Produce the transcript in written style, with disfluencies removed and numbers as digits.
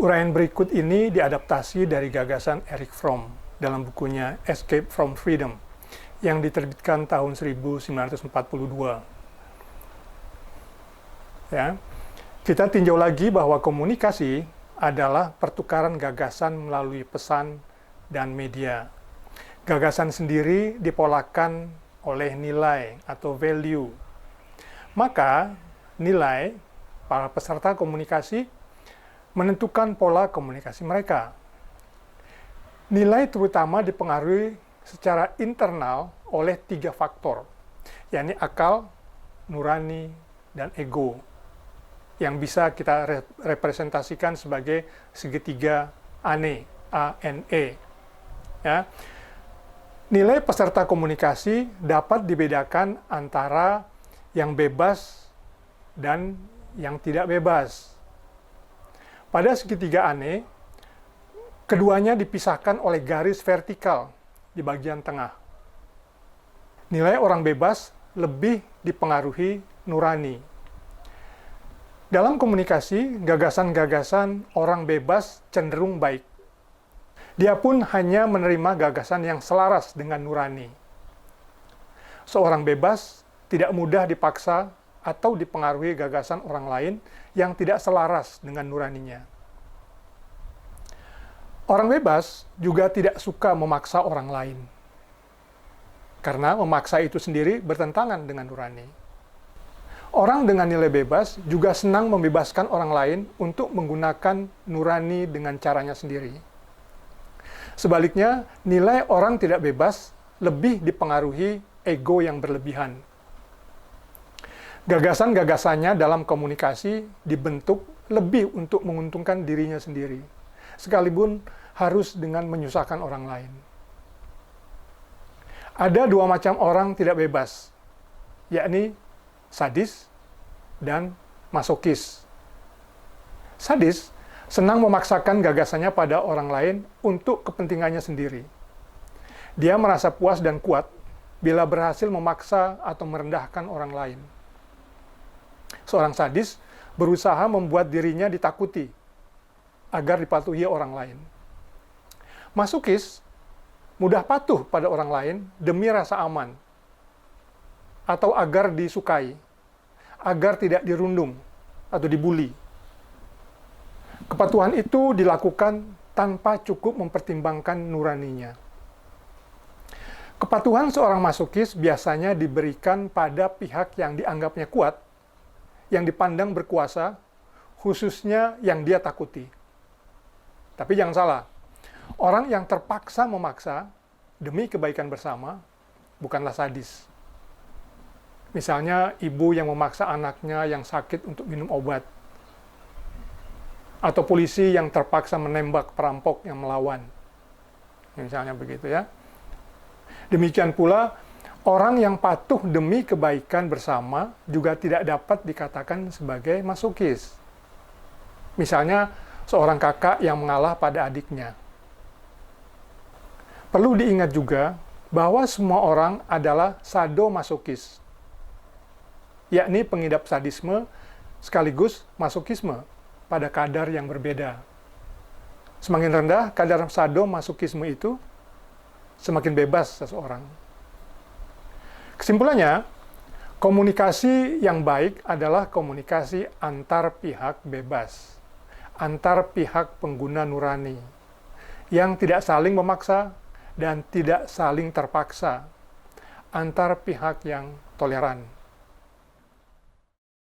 Uraian berikut ini diadaptasi dari gagasan Erich Fromm dalam bukunya Escape from Freedom yang diterbitkan tahun 1942. Ya. Kita tinjau lagi bahwa komunikasi adalah pertukaran gagasan melalui pesan dan media. Gagasan sendiri dipolakan oleh nilai atau value. Maka, nilai para peserta komunikasi menentukan pola komunikasi mereka. Nilai terutama dipengaruhi secara internal oleh 3 faktor, yakni akal, nurani, dan ego, yang bisa kita representasikan sebagai segitiga ANE, A-N-E. Ya. Nilai peserta komunikasi dapat dibedakan antara yang bebas dan yang tidak bebas. Pada segitiga ANE, keduanya dipisahkan oleh garis vertikal di bagian tengah. Nilai orang bebas lebih dipengaruhi nurani. Dalam komunikasi, gagasan-gagasan orang bebas cenderung baik. Dia pun hanya menerima gagasan yang selaras dengan nurani. Seorang bebas tidak mudah dipaksa atau dipengaruhi gagasan orang lain yang tidak selaras dengan nuraninya. Orang bebas juga tidak suka memaksa orang lain, karena memaksa itu sendiri bertentangan dengan nurani. Orang dengan nilai bebas juga senang membebaskan orang lain untuk menggunakan nurani dengan caranya sendiri. Sebaliknya, nilai orang tidak bebas lebih dipengaruhi ego yang berlebihan. Gagasan-gagasannya dalam komunikasi dibentuk lebih untuk menguntungkan dirinya sendiri, sekalipun harus dengan menyusahkan orang lain. Ada 2 macam orang tidak bebas, yakni sadis dan masokis. Sadis senang memaksakan gagasannya pada orang lain untuk kepentingannya sendiri. Dia merasa puas dan kuat bila berhasil memaksa atau merendahkan orang lain. Seorang sadis berusaha membuat dirinya ditakuti agar dipatuhi orang lain. Masokis mudah patuh pada orang lain demi rasa aman atau agar disukai, agar tidak dirundung atau dibuli. Kepatuhan itu dilakukan tanpa cukup mempertimbangkan nuraninya. Kepatuhan seorang masokis biasanya diberikan pada pihak yang dianggapnya kuat, yang dipandang berkuasa, khususnya yang dia takuti. Tapi jangan salah, orang yang terpaksa memaksa demi kebaikan bersama bukanlah sadis. Misalnya ibu yang memaksa anaknya yang sakit untuk minum obat, atau polisi yang terpaksa menembak perampok yang melawan. Misalnya begitu ya. Demikian pula, orang yang patuh demi kebaikan bersama juga tidak dapat dikatakan sebagai masokis. Misalnya, seorang kakak yang mengalah pada adiknya. Perlu diingat juga bahwa semua orang adalah sadomasokis, yakni pengidap sadisme sekaligus masokisme pada kadar yang berbeda. Semakin rendah kadar sadomasokisme itu, semakin bebas seseorang. Kesimpulannya, komunikasi yang baik adalah komunikasi antar pihak bebas, antar pihak pengguna nurani, yang tidak saling memaksa dan tidak saling terpaksa, antar pihak yang toleran.